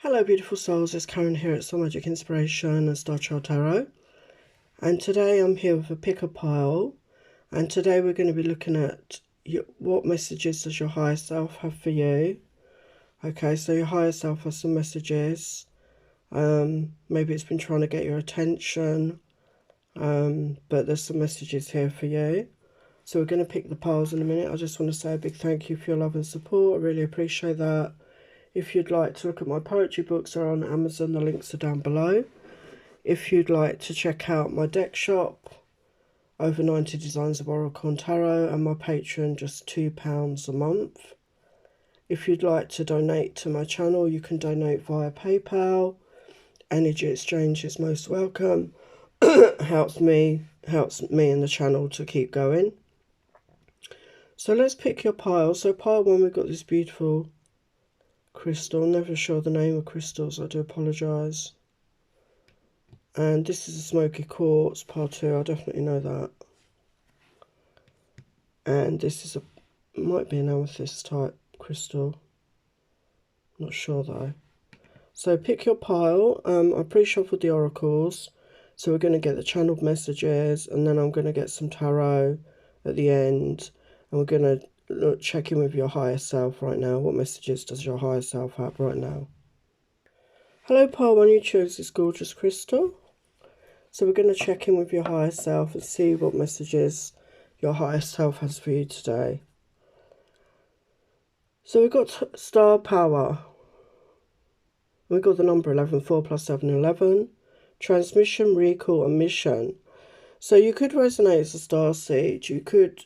Hello beautiful souls, it's Karen here at Soul Magic Inspiration and Star Child Tarot, and today I'm here with a picker pile, and today we're going to be looking at what messages does your higher self have for you. Okay, so your higher self has some messages. Maybe it's been trying to get your attention, but there's some messages here for you. So we're going to pick the piles in a minute. I just want to say a big thank you for your love and support. I really appreciate that. If you'd like to look at my poetry books, they're on Amazon, the links are down below. If you'd like to check out my deck shop, over 90 designs of Oracle and Tarot, and my Patreon, just £2 a month. If you'd like to donate to my channel, you can donate via PayPal. Energy exchange is most welcome. helps me and the channel to keep going. So let's pick your pile. So pile 1, we've got this beautiful crystal. Never sure the name of crystals, I do apologise. And this is a smoky quartz, pile 2, I definitely know that. And this is might be an amethyst type crystal, not sure though. So pick your pile. I pre-shuffled the oracles, so we're going to get the channeled messages, and then I'm going to get some tarot at the end, and we're going to check in with your higher self right now. What messages does your higher self have right now? Hello pile 1, you chose this gorgeous crystal. So we're going to check in with your higher self and see what messages your higher self has for you today. So we've got star power. We've got the number 11, 4 plus 7, 11. Transmission, recall and mission. So you could resonate as a star seed. You could,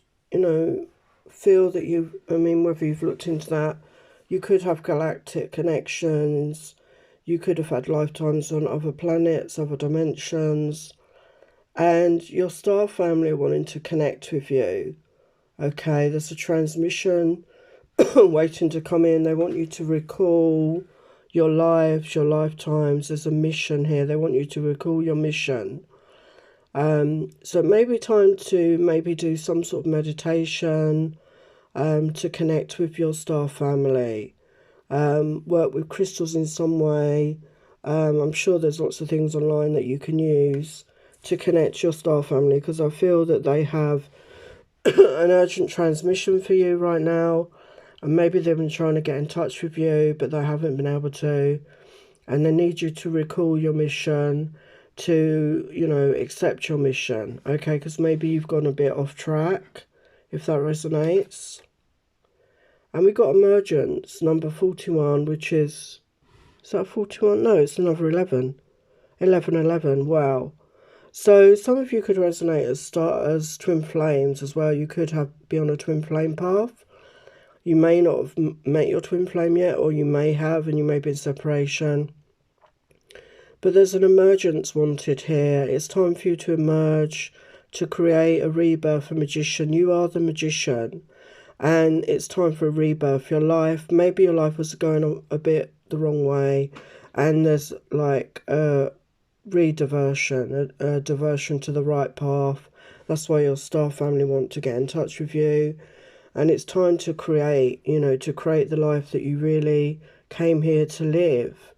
feel that whether you've looked into that, you could have galactic connections. You could have had lifetimes on other planets, other dimensions. And your star family are wanting to connect with you. Okay, there's a transmission waiting to come in. They want you to recall your lives, your lifetimes. There's a mission here. They want you to recall your mission. So it may be time to do some sort of meditation to connect with your star family. Work with crystals in some way. I'm sure there's lots of things online that you can use to connect your star family, because I feel that they have an urgent transmission for you right now, and maybe they've been trying to get in touch with you but they haven't been able to, and they need you to recall your mission, to accept your mission. Okay, because maybe you've gone a bit off track, if that resonates. And we got emergence, number 41, which is that 41? No, it's another 11. 11, 11, wow. So some of you could resonate as twin flames as well. You could be on a twin flame path. You may not have met your twin flame yet, or you may have, and you may be in separation. But there's an emergence wanted here. It's time for you to emerge, to create a rebirth, a magician. You are the magician. And it's time for a rebirth. Maybe your life was going a bit the wrong way, and there's like a rediversion, a diversion to the right path. That's why your star family want to get in touch with you, and it's time to create, to create the life that you really came here to live.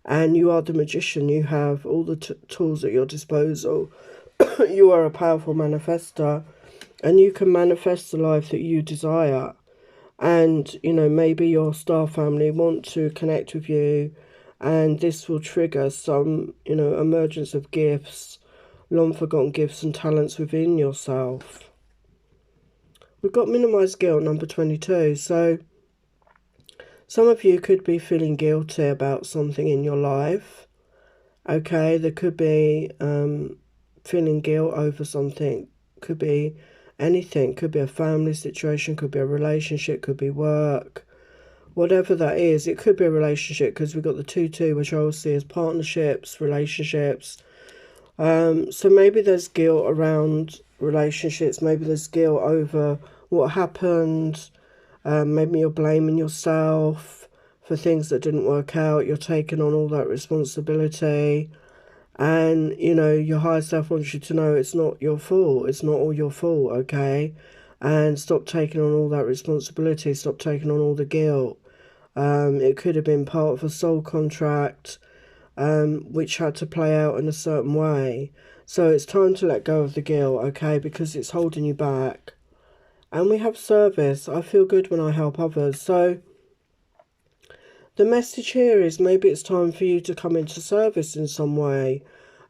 And you are the magician. You have all the tools at your disposal. You are a powerful manifester. And you can manifest the life that you desire. And, maybe your star family want to connect with you. And this will trigger some, emergence of gifts, long-forgotten gifts and talents within yourself. We've got minimized guilt, number 22. So some of you could be feeling guilty about something in your life. Okay, there could be feeling guilt over something. Could be anything. Could be a family situation, could be a relationship, could be work, whatever that is. It could be a relationship, because we've got the 2-2, which I will see as partnerships, relationships. So maybe there's guilt around relationships. Maybe there's guilt over what happened. Maybe you're blaming yourself for things that didn't work out. You're taking on all that responsibility. And, your higher self wants you to know it's not your fault. It's not all your fault, okay? And stop taking on all that responsibility. Stop taking on all the guilt. It could have been part of a soul contract, which had to play out in a certain way. So it's time to let go of the guilt, okay, because it's holding you back. And we have service. I feel good when I help others. So the message here is maybe it's time for you to come into service in some way.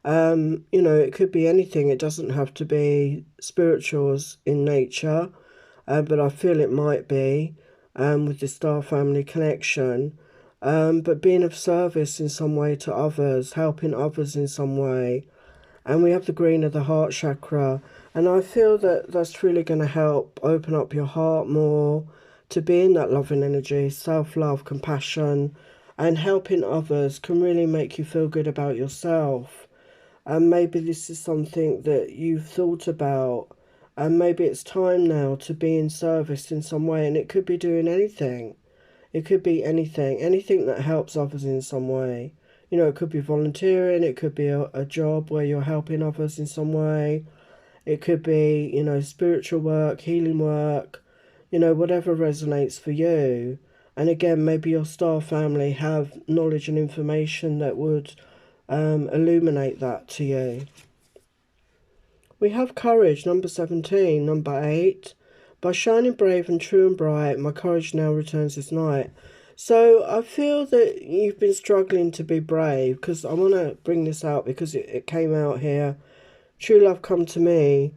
You know, it could be anything. It doesn't have to be spirituals in nature, but I feel it might be with the star family connection. But being of service in some way to others, helping others in some way. And we have the green of the heart chakra. And I feel that that's really going to help open up your heart more to be in that loving energy, self-love, compassion, and helping others can really make you feel good about yourself. And maybe this is something that you've thought about, and maybe it's time now to be in service in some way. And it could be doing anything. It could be anything that helps others in some way. You know, it could be volunteering, it could be a job where you're helping others in some way. It could be, you know, spiritual work, healing work, you know, whatever resonates for you. And again, maybe your star family have knowledge and information that would illuminate that to you. We have courage, number 17, number 8. By shining brave and true and bright, my courage now returns this night. So I feel that you've been struggling to be brave, because I want to bring this out because it came out here. True love come to me,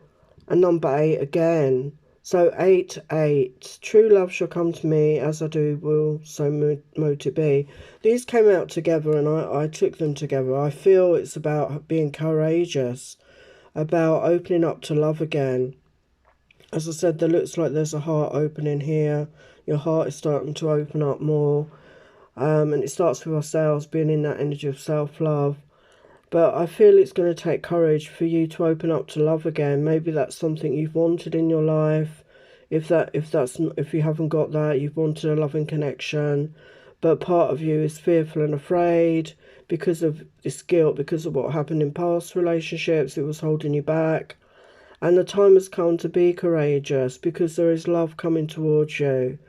and number 8 again. So 8, 8. True love shall come to me, as I do will so mote it be. These came out together and I took them together. I feel it's about being courageous, about opening up to love again. As I said, there looks like there's a heart opening here. Your heart is starting to open up more. And it starts with ourselves, being in that energy of self-love. But I feel it's going to take courage for you to open up to love again. Maybe that's something you've wanted in your life. If you haven't got that, you've wanted a loving connection, but part of you is fearful and afraid because of this guilt, because of what happened in past relationships. It was holding you back. And the time has come to be courageous, because there is love coming towards you.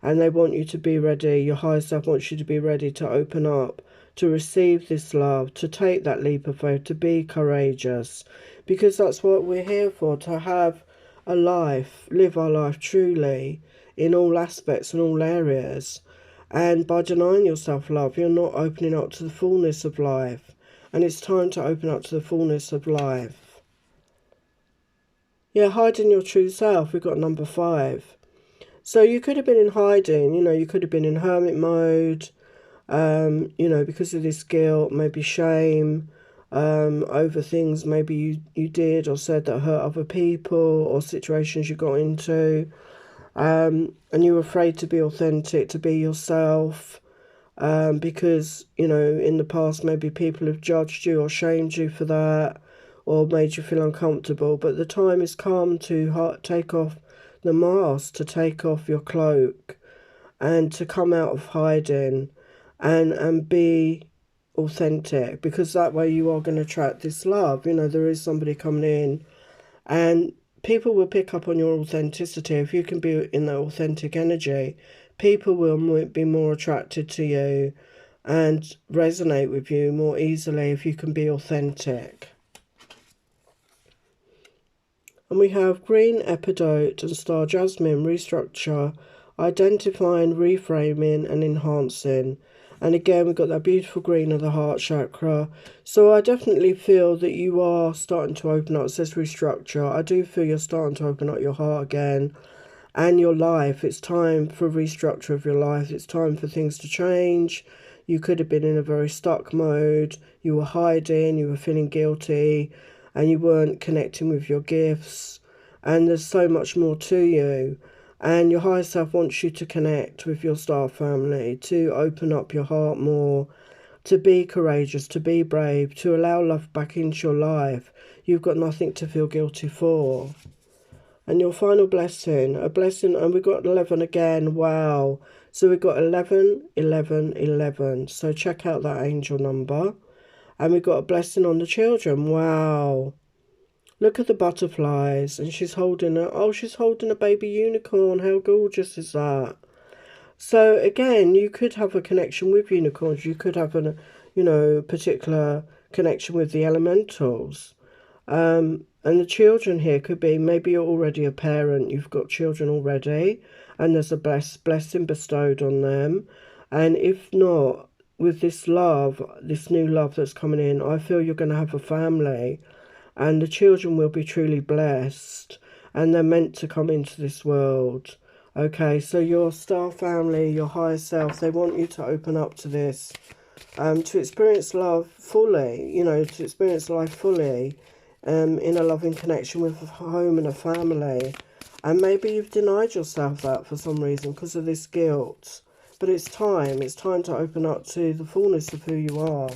And they want you to be ready. Your higher self wants you to be ready to open up, to receive this love, to take that leap of faith, to be courageous. Because that's what we're here for, to have a life, live our life truly in all aspects and all areas. And by denying yourself love, you're not opening up to the fullness of life. And it's time to open up to the fullness of life. Yeah, hiding your true self, we've got number 5. So you could have been in hiding, you know, you could have been in hermit mode, you know, because of this guilt, maybe shame, over things maybe you did or said that hurt other people, or situations you got into, and you were afraid to be authentic, to be yourself, because, you know, in the past maybe people have judged you or shamed you for that, or made you feel uncomfortable. But the time has come to take off the mask, to take off your cloak, and to come out of hiding and be authentic, because that way you are going to attract this love. You know, there is somebody coming in, and people will pick up on your authenticity. If you can be in that authentic energy, people will be more attracted to you and resonate with you more easily if you can be authentic. And we have green epidote and star jasmine, restructure, identifying, reframing and enhancing. And again, we've got that beautiful green of the heart chakra. So I definitely feel that you are starting to open up. It says restructure. I do feel you're starting to open up your heart again and your life. It's time for a restructure of your life. It's time for things to change. You could have been in a very stuck mode. You were hiding, you were feeling guilty, and you weren't connecting with your gifts. And there's so much more to you. And your higher self wants you to connect with your star family, to open up your heart more, to be courageous, to be brave, to allow love back into your life. You've got nothing to feel guilty for. And your final blessing, a blessing, and we got 11 again. Wow. So we got 11, 11, 11. So check out that angel number. And we got a blessing on the children. Wow. Look at the butterflies. And she's holding she's holding a baby unicorn. How gorgeous is that? So again, you could have a connection with unicorns. You could have a, particular connection with the elementals. And the children here could be, maybe you're already a parent, you've got children already, and there's a blessing bestowed on them. And if not, with this love, this new love that's coming in, I feel you're going to have a family, and the children will be truly blessed, and they're meant to come into this world. Okay, so your star family, your higher self, they want you to open up to this, to experience love fully, to experience life fully, in a loving connection with a home and a family. And maybe you've denied yourself that for some reason because of this guilt. But it's time to open up to the fullness of who you are.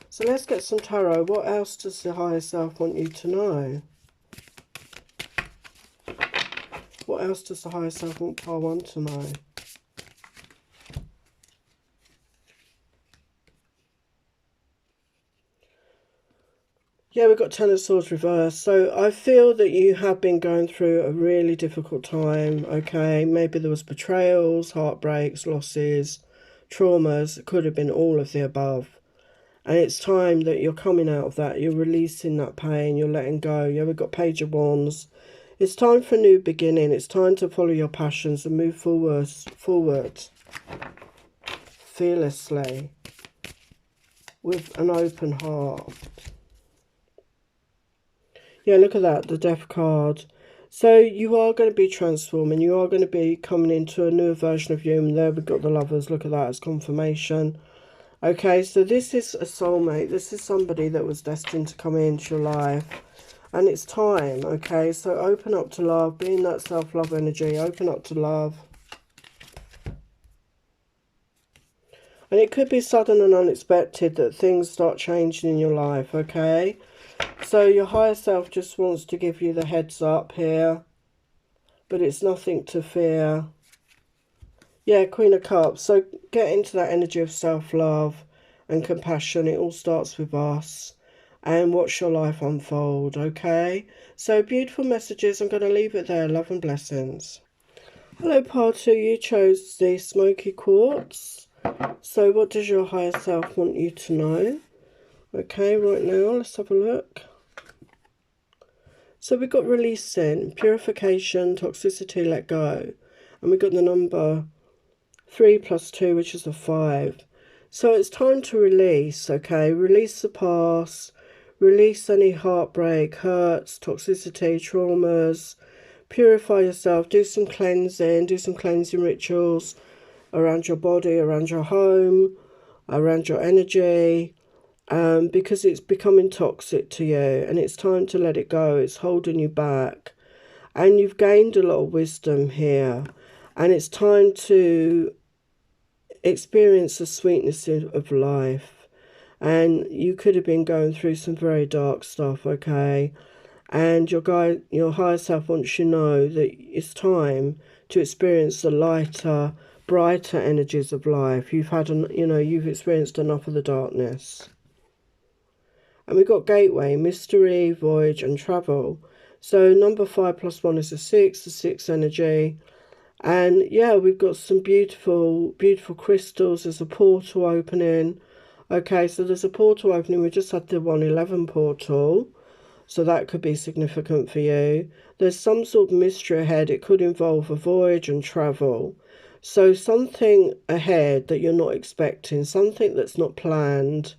So let's get some tarot. What else does the higher self want you to know? What else does the higher self want Pile 1 to know? Yeah, we've got Ten of Swords reversed. So I feel that you have been going through a really difficult time, okay? Maybe there was betrayals, heartbreaks, losses, traumas. It could have been all of the above. And it's time that you're coming out of that. You're releasing that pain. You're letting go. We've got Page of Wands. It's time for a new beginning. It's time to follow your passions and move forward fearlessly with an open heart. Yeah, look at that, the Death card. So you are going to be transforming. You are going to be coming into a newer version of you. And there we've got the Lovers. Look at that as confirmation. Okay, so this is a soulmate. This is somebody that was destined to come into your life. And it's time, okay? So open up to love. Be in that self-love energy. Open up to love. And it could be sudden and unexpected that things start changing in your life, okay? So your higher self just wants to give you the heads up here. But it's nothing to fear. Yeah, Queen of Cups. So get into that energy of self-love and compassion. It all starts with us. And watch your life unfold, okay? So beautiful messages. I'm going to leave it there. Love and blessings. Hello, part 2. You chose the smoky quartz. So what does your higher self want you to know? Okay, right now, let's have a look. So we've got releasing, purification, toxicity, let go. And we've got the number 3 plus 2, which is a 5. So it's time to release, okay? Release the past. Release any heartbreak, hurts, toxicity, traumas. Purify yourself. Do some cleansing. Do some cleansing rituals around your body, around your home, around your energy. Because it's becoming toxic to you. And it's time to let it go. It's holding you back. And you've gained a lot of wisdom here. And it's time to experience the sweetness of life. And you could have been going through some very dark stuff, okay? And your higher self wants you to know that it's time to experience the lighter, brighter energies of life. You've had, you've experienced enough of the darkness. And we've got gateway, mystery, voyage, and travel. So number 5 plus 1 is a 6, the 6 energy. And yeah, we've got some beautiful, beautiful crystals. There's a portal opening. Okay, so there's a portal opening. We just had the 111 portal. So that could be significant for you. There's some sort of mystery ahead. It could involve a voyage and travel. So something ahead that you're not expecting. Something that's not planned.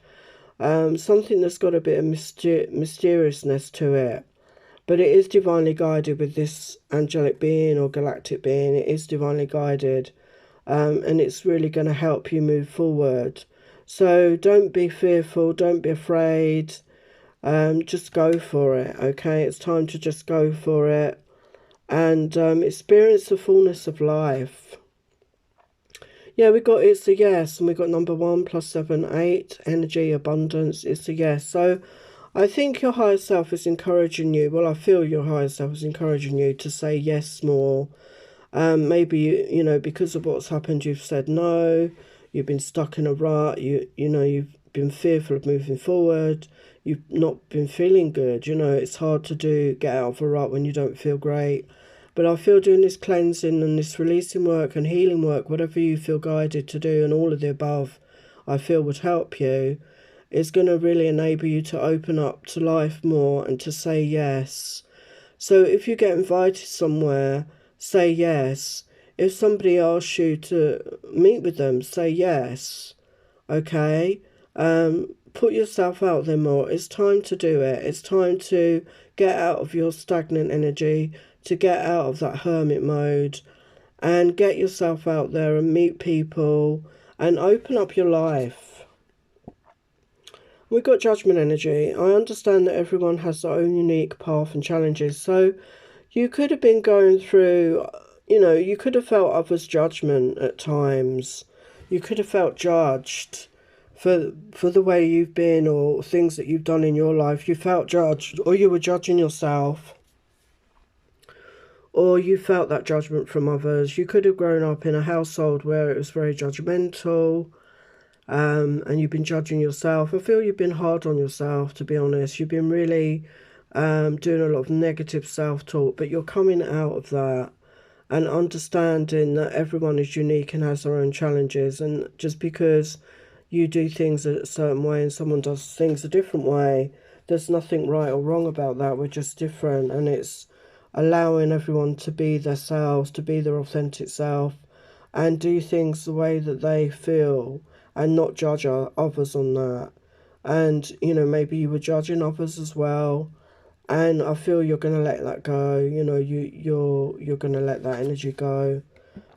Something that's got a bit of mysteriousness to it. But it is divinely guided with this angelic being or galactic being. It is divinely guided. And it's really going to help you move forward. So don't be fearful. Don't be afraid. Just go for it, okay? It's time to just go for it. And experience the fullness of life. Yeah, it's a yes. And we got number 1 plus 7, 8. Energy, abundance. It's a yes. So I think your higher self is encouraging you. Well, I feel your higher self is encouraging you to say yes more. Maybe, because of what's happened, you've said no. You've been stuck in a rut. You've been fearful of moving forward. You've not been feeling good. It's hard to get out of a rut when you don't feel great. But I feel doing this cleansing and this releasing work and healing work, whatever you feel guided to do, and all of the above, I feel would help you, is going to really enable you to open up to life more and to say yes. So if you get invited somewhere, say yes. If somebody asks you to meet with them, say yes. Okay? Put yourself out there more. It's time to do it. It's time to get out of your stagnant energy, to get out of that hermit mode, and get yourself out there and meet people and open up your life. We've got judgment energy. I understand that everyone has their own unique path and challenges. So you could have been going through, you could have felt others' judgment at times. You could have felt judged for the way you've been or things that you've done in your life. You felt judged, or you were judging yourself, or you felt that judgment from others. You could have grown up in a household where it was very judgmental, and you've been judging yourself. I feel you've been hard on yourself, to be honest. You've been really doing a lot of negative self-talk, but you're coming out of that and understanding that everyone is unique and has their own challenges. And just because you do things a certain way and someone does things a different way, there's nothing right or wrong about that. We're just different, and it's allowing everyone to be themselves, to be their authentic self, and do things the way that they feel and not judge others on that. And, maybe you were judging others as well. And I feel you're going to let that go. You're going to let that energy go.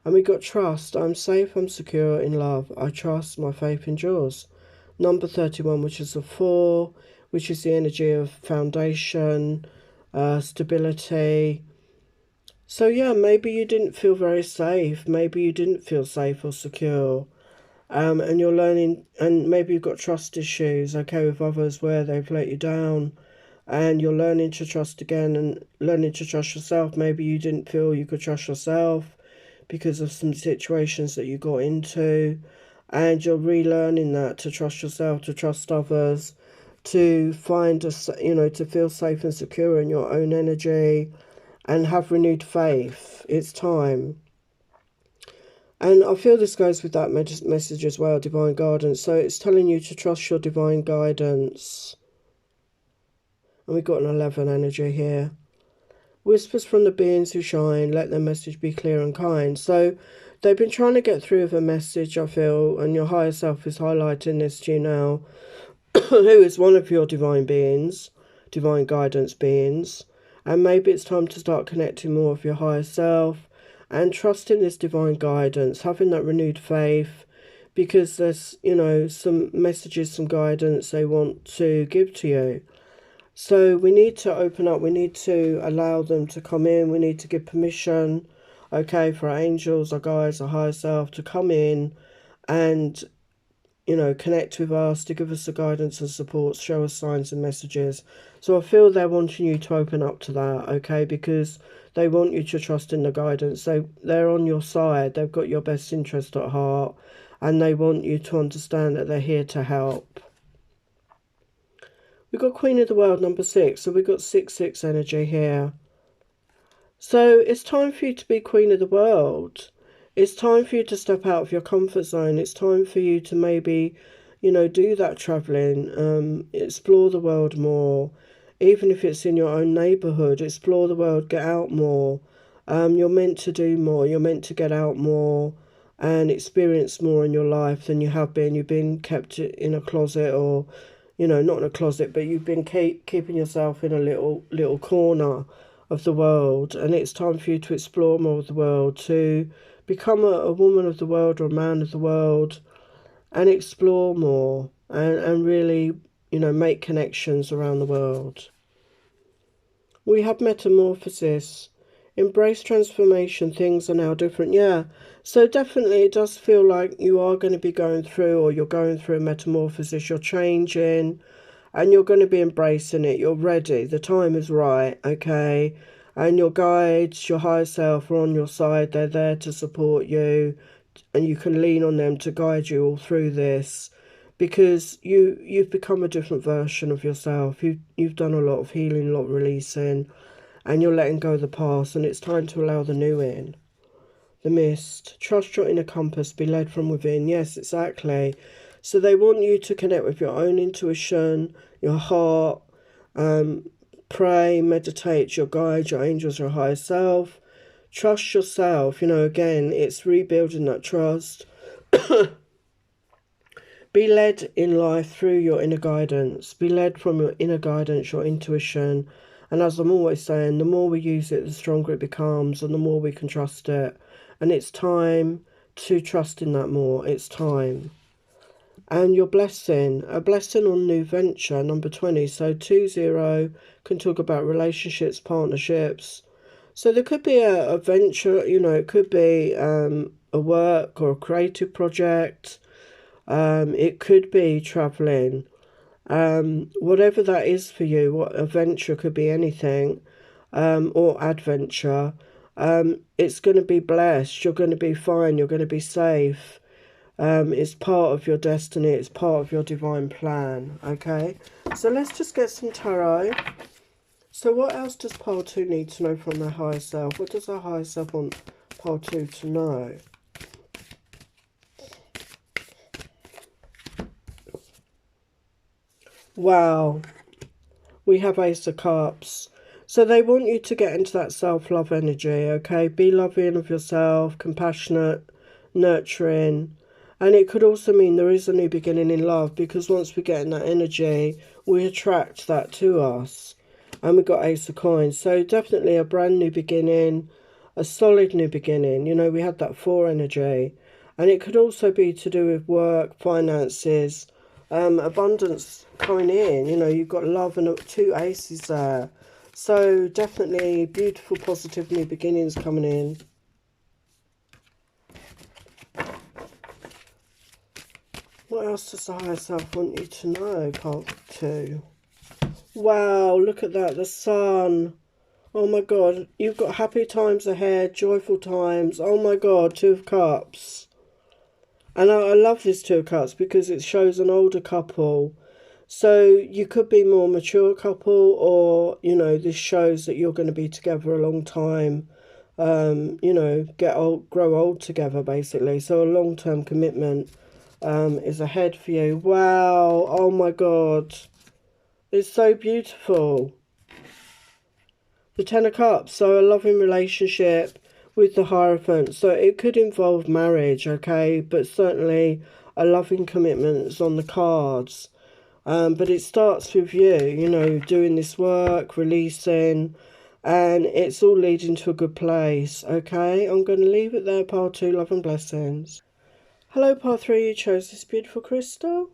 And we got trust. I'm safe, I'm secure in love. I trust, my faith endures. Number 31, which is a 4, which is the energy of foundation, stability. So yeah, maybe you didn't feel very safe. Maybe you didn't feel safe or secure. And you're learning, and maybe you've got trust issues, okay, with others where they've let you down. And you're learning to trust again and learning to trust yourself. Maybe you didn't feel you could trust yourself because of some situations that you got into, and you're relearning that, to trust yourself, to trust others, to find to feel safe and secure in your own energy and have renewed faith. It's time. And I feel this goes with that message as well, divine guidance. So it's telling you to trust your divine guidance. And we've got an 11 energy here. Whispers from the beings who shine, let their message be clear and kind. So they've been trying to get through with a message, I feel, and your higher self is highlighting this to you now, who is one of your divine beings, divine guidance beings. And maybe it's time to start connecting more with your higher self and trusting this divine guidance, having that renewed faith, because there's, some messages, some guidance they want to give to you. So we need to open up, we need to allow them to come in, we need to give permission, okay, for our angels, our guides, our higher self to come in and, connect with us, to give us the guidance and support, show us signs and messages. So I feel they're wanting you to open up to that, okay, because they want you to trust in the guidance. They're on your side, they've got your best interest at heart, and they want you to understand that they're here to help. We've got Queen of the World, number 6. So we've got 6-6 energy here. So it's time for you to be Queen of the World. It's time for you to step out of your comfort zone. It's time for you to maybe, do that travelling. Explore the world more. Even if it's in your own neighbourhood, explore the world, get out more. You're meant to do more. You're meant to get out more and experience more in your life than you have been. You've been kept in a closet, or not in a closet, but you've been keeping yourself in a little corner of the world, and it's time for you to explore more of the world, to become a woman of the world or a man of the world, and explore more and really, make connections around the world. We have metamorphosis. Embrace transformation. Things are now different. Yeah. So definitely it does feel like you are going to be going through, or you're going through a metamorphosis. You're changing and you're going to be embracing it. You're ready. The time is right. Okay. And your guides, your higher self are on your side. They're there to support you, and you can lean on them to guide you all through this, because you've become a different version of yourself. You've done a lot of healing, a lot of releasing. and you're letting go of the past, and it's time to allow the new in. The mist. Trust your inner compass, be led from within. Yes, exactly. So they want you to connect with your own intuition, your heart, pray, meditate, your guide, your angels, your higher self. Trust yourself. You know, again, it's rebuilding that trust. Be led in life through your inner guidance. Be led from your inner guidance, your intuition. And as I'm always saying, the more we use it, the stronger it becomes, and the more we can trust it. And it's time to trust in that more. It's time. And your blessing, a blessing on new venture, number 20. So 20 can talk about relationships, partnerships. So there could be a venture, you know, it could be a work or a creative project. It could be traveling. Whatever that is for you, what a venture could be anything, or adventure. It's going to be blessed. You're going to be fine. You're going to be safe. It's part of your destiny. It's part of your divine plan. Okay, so let's just get some tarot. So what else does pile 2 need to know from their higher self? What does their higher self want pile 2 to know? Wow, we have Ace of Cups. So they want you to get into that self-love energy, okay? Be loving of yourself, compassionate, nurturing. And it could also mean there is a new beginning in love, because once we get in that energy, we attract that to us. And we've got Ace of Coins. So definitely a brand new beginning, a solid new beginning. You know, we had that 4 energy. And it could also be to do with work, finances, abundance coming in. You know, you've got love and 2 aces there. So definitely beautiful, positive new beginnings coming in. What else does the higher self want you to know, part 2? Wow, look at that, the sun. Oh my God, you've got happy times ahead, joyful times. Oh my God, 2 of Cups. And I love this 2 of Cups because it shows an older couple. So you could be more mature couple, or, you know, this shows that you're going to be together a long time. You know, get old, grow old together, basically. So a long-term commitment is ahead for you. Wow, oh my God. It's so beautiful. The 10 of Cups, so a loving relationship with the Hierophant. So it could involve marriage, okay, but certainly a loving commitment is on the cards. But it starts with you know, doing this work, releasing, and it's all leading to a good place, okay? I'm going to leave it there, part 2, love and blessings. Hello, part 3, you chose this beautiful crystal.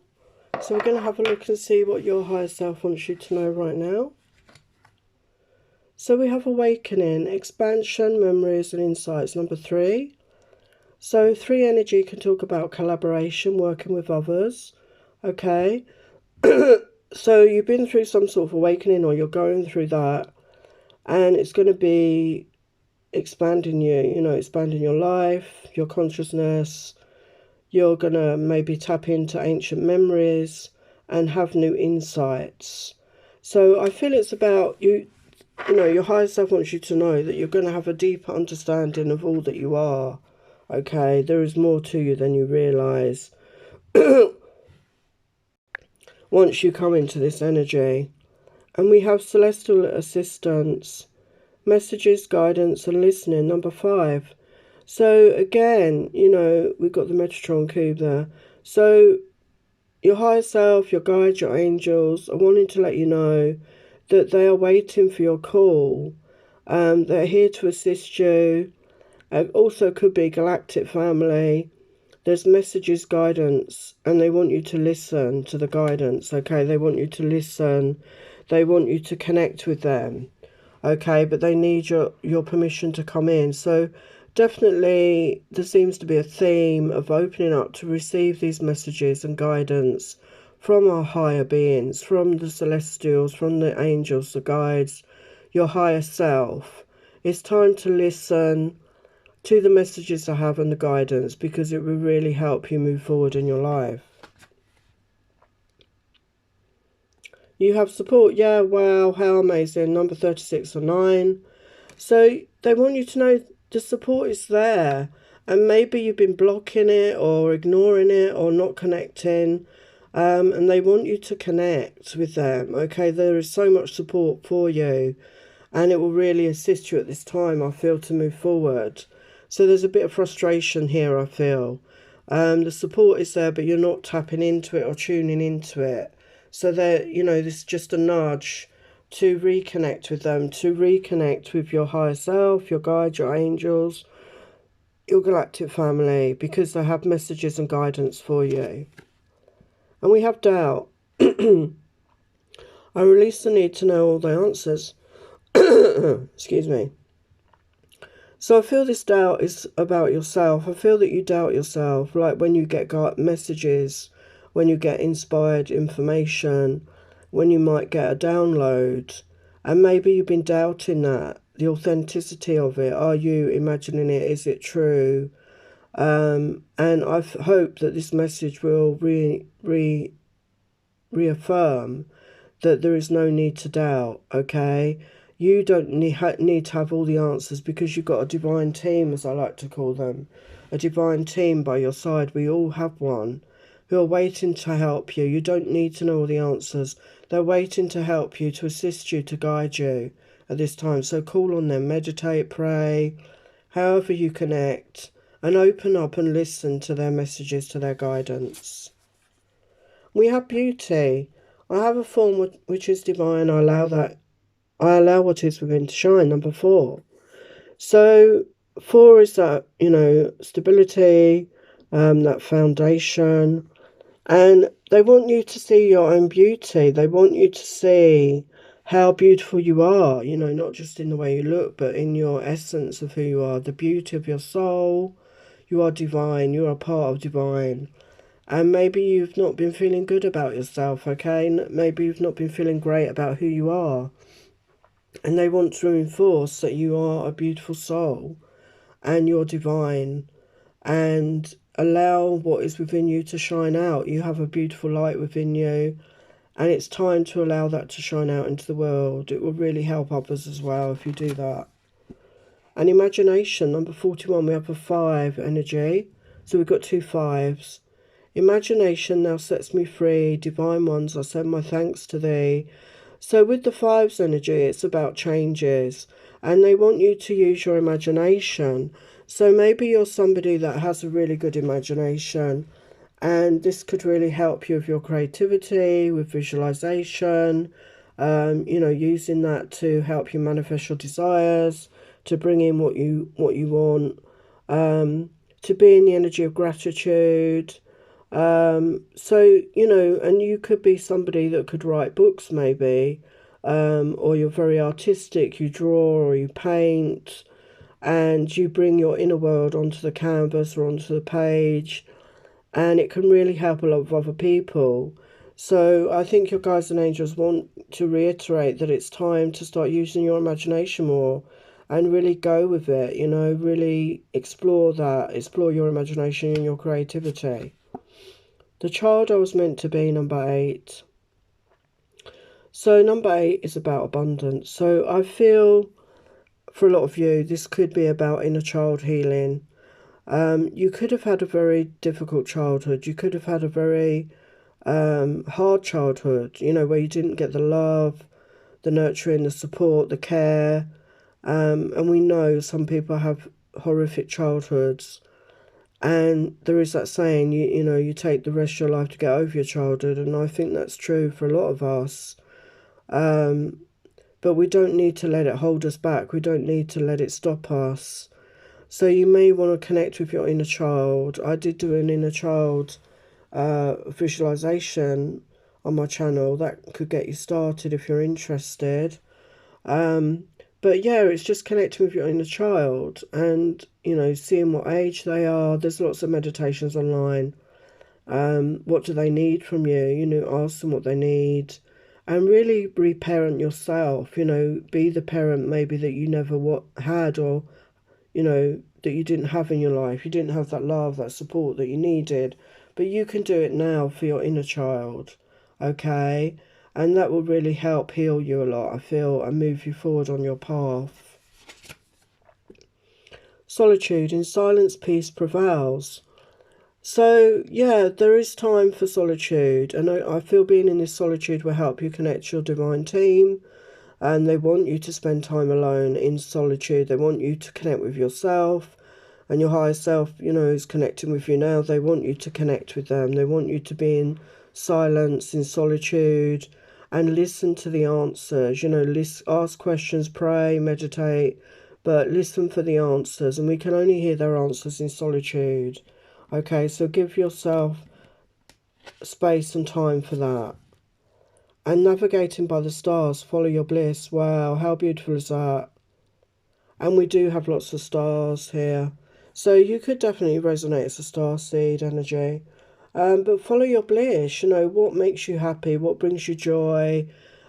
So we're going to have a look and see what your higher self wants you to know right now. So we have awakening, expansion, memories and insights, number 3. So 3 energy can talk about collaboration, working with others, okay? So you've been through some sort of awakening, or you're going through that, and it's going to be expanding you, you know, expanding your life, your consciousness. You're going to maybe tap into ancient memories and have new insights. So I feel it's about you know, your higher self wants you to know that you're going to have a deeper understanding of all that you are, okay? There is more to you than you realise. Once you come into this energy. And we have celestial assistance, messages, guidance and listening, number 5. So again, you know, we've got the Metatron cube there. So your higher self, your guides, your angels are wanting to let you know that they are waiting for your call. They're here to assist you. Also could be galactic family. There's messages, guidance, and they want you to listen to the guidance, okay? They want you to listen. They want you to connect with them, okay? But they need your permission to come in. So definitely there seems to be a theme of opening up to receive these messages and guidance from our higher beings, from the celestials, from the angels, the guides, your higher self. It's time to listen to the messages I have and the guidance, because it will really help you move forward in your life. You have support. Yeah, wow, how amazing. Number 36 or 9. So they want you to know the support is there. And maybe you've been blocking it or ignoring it or not connecting. And they want you to connect with them. Okay, there is so much support for you. And it will really assist you at this time, I feel, to move forward. So there's a bit of frustration here, I feel. The support is there, but you're not tapping into it or tuning into it. So there, this is just a nudge to reconnect with them, to reconnect with your higher self, your guide, your angels, your galactic family, because they have messages and guidance for you. And we have doubt. I release the need to know all the answers. Excuse me. So I feel this doubt is about yourself. I feel that you doubt yourself, like when you get messages, when you get inspired information, when you might get a download, and maybe you've been doubting that, the authenticity of it. Are you imagining it? Is it true? And I hope that this message will reaffirm that there is no need to doubt, okay? You don't need to have all the answers, because you've got a divine team, as I like to call them. A divine team by your side. We all have one, who are waiting to help you. You don't need to know all the answers. They're waiting to help you, to assist you, to guide you at this time. So call on them, meditate, pray, however you connect, and open up and listen to their messages, to their guidance. We have beauty. I have a form which is divine. I allow what is within to shine. Number 4. So 4 is that, stability, that foundation. And they want you to see your own beauty. They want you to see how beautiful you are, not just in the way you look, but in your essence of who you are, the beauty of your soul. You are divine. You are part of divine. And maybe you've not been feeling good about yourself, okay? Maybe you've not been feeling great about who you are. And they want to reinforce that you are a beautiful soul and you're divine, and allow what is within you to shine out. You have a beautiful light within you, and it's time to allow that to shine out into the world. It will really help others as well if you do that. And imagination, number 41, we have a 5 energy. So we've got 2 5s. Imagination now sets me free. Divine ones, I send my thanks to thee. So with the 5's energy, it's about changes. And they want you to use your imagination. So maybe you're somebody that has a really good imagination. And this could really help you with your creativity, with visualization. Using that to help you manifest your desires, to bring in what you want. To be in the energy of gratitude. And you could be somebody that could write books maybe, or you're very artistic, you draw or you paint, and you bring your inner world onto the canvas or onto the page, and it can really help a lot of other people. So I think your guides and angels want to reiterate that it's time to start using your imagination more and really go with it, really explore your imagination and your creativity. The child I was meant to be, number 8. So number 8 is about abundance. So I feel for a lot of you, this could be about inner child healing. You could have had a very difficult childhood. You could have had a very hard childhood, where you didn't get the love, the nurturing, the support, the care. And we know some people have horrific childhoods. And there is that saying, you take the rest of your life to get over your childhood. And I think that's true for a lot of us. But we don't need to let it hold us back. We don't need to let it stop us. So you may want to connect with your inner child. I did do an inner child visualization on my channel. That could get you started if you're interested. But yeah, it's just connecting with your inner child and, seeing what age they are. There's lots of meditations online. What do they need from you? Ask them what they need. And really reparent yourself, be the parent maybe that you never had, or, that you didn't have in your life. You didn't have that love, that support that you needed. But you can do it now for your inner child, okay? And that will really help heal you a lot, I feel, and move you forward on your path. Solitude. In silence, peace prevails. So, yeah, there is time for solitude. And I feel being in this solitude will help you connect to your divine team. And they want you to spend time alone in solitude. They want you to connect with yourself. And your higher self, you know, is connecting with you now. They want you to connect with them. They want you to be in silence, in solitude, and listen to the answers. You know, ask questions, pray, meditate, but listen for the answers. And we can only hear their answers in solitude. Okay, so give yourself space and time for that. And navigating by the stars, follow your bliss. Wow, how beautiful is that? And we do have lots of stars here. So you could definitely resonate as a star seed energy. But follow your bliss. You know, what makes you happy? What brings you joy?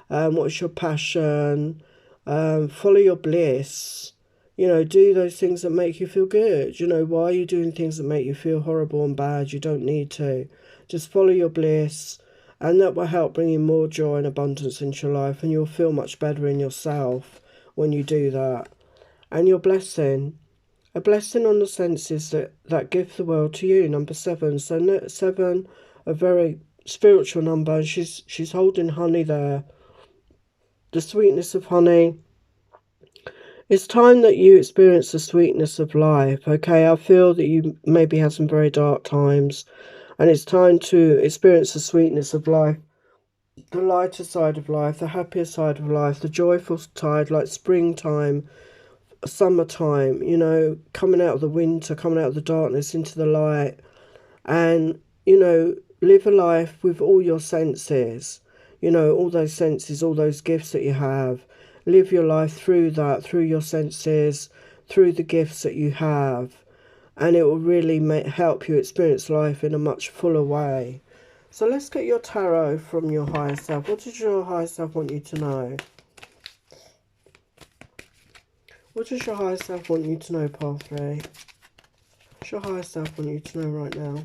What's your passion? Follow your bliss. You know, do those things that make you feel good. You know, why are you doing things that make you feel horrible and bad? You don't need to. Just follow your bliss. And that will help bring in more joy and abundance into your life. And you'll feel much better in yourself when you do that. And your blessing. A blessing on the senses that give the world to you, number 7. So 7, a very spiritual number. And she's holding honey there. The sweetness of honey. It's time that you experience the sweetness of life, okay? I feel that you maybe had some very dark times. And it's time to experience the sweetness of life. The lighter side of life, the happier side of life, the joyful side, like springtime, summertime, you know, coming out of the winter, coming out of the darkness into the light. And, you know, live a life with all your senses, you know, all those senses, all those gifts that you have. Live your life through that, through your senses, through the gifts that you have. And it will really help you experience life in a much fuller way. So let's get your tarot from your higher self. What does your higher self want you to know? What does your higher self want you to know, Path 3? What does your higher self want you to know right now?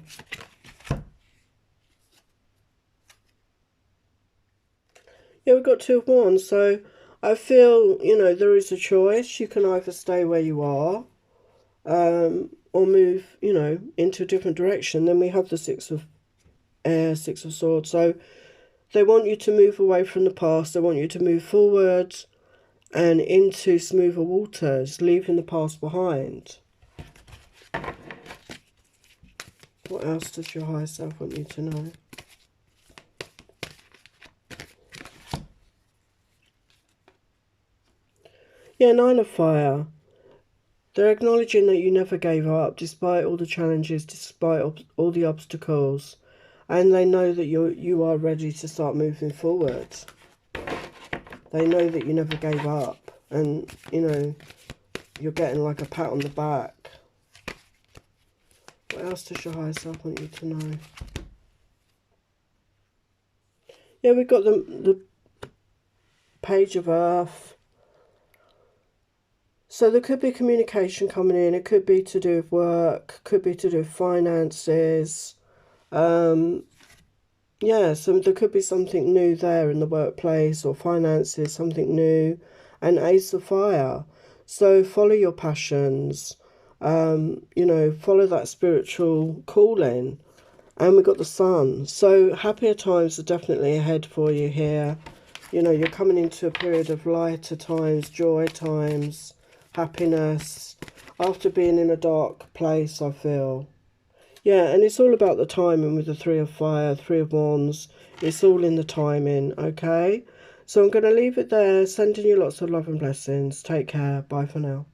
Yeah, we've got 2 of Wands. So I feel, you know, there is a choice. You can either stay where you are or move, you know, into a different direction. Then we have the 6 of Air, 6 of Swords. So they want you to move away from the past. They want you to move forward and into smoother waters, leaving the past behind. What else does your higher self want you to know? Yeah, 9 of Fire. They're acknowledging that you never gave up despite all the challenges, despite all the obstacles. And they know that you are ready to start moving forward. They know that you never gave up. And, you know, you're getting like a pat on the back. What else does your higher self want you to know? Yeah, we've got the Page of Earth. So there could be communication coming in. It could be to do with work. Could be to do with finances. Yeah, so there could be something new there in the workplace or finances, something new. And Ace of Fire. So follow your passions. You know, follow that spiritual calling. And we've got the Sun. So happier times are definitely ahead for you here. You know, you're coming into a period of lighter times, joy times, happiness. After being in a dark place, I feel. Yeah, and it's all about the timing with the 3 of Fire, 3 of Wands. It's all in the timing, okay? So I'm going to leave it there. Sending you lots of love and blessings. Take care. Bye for now.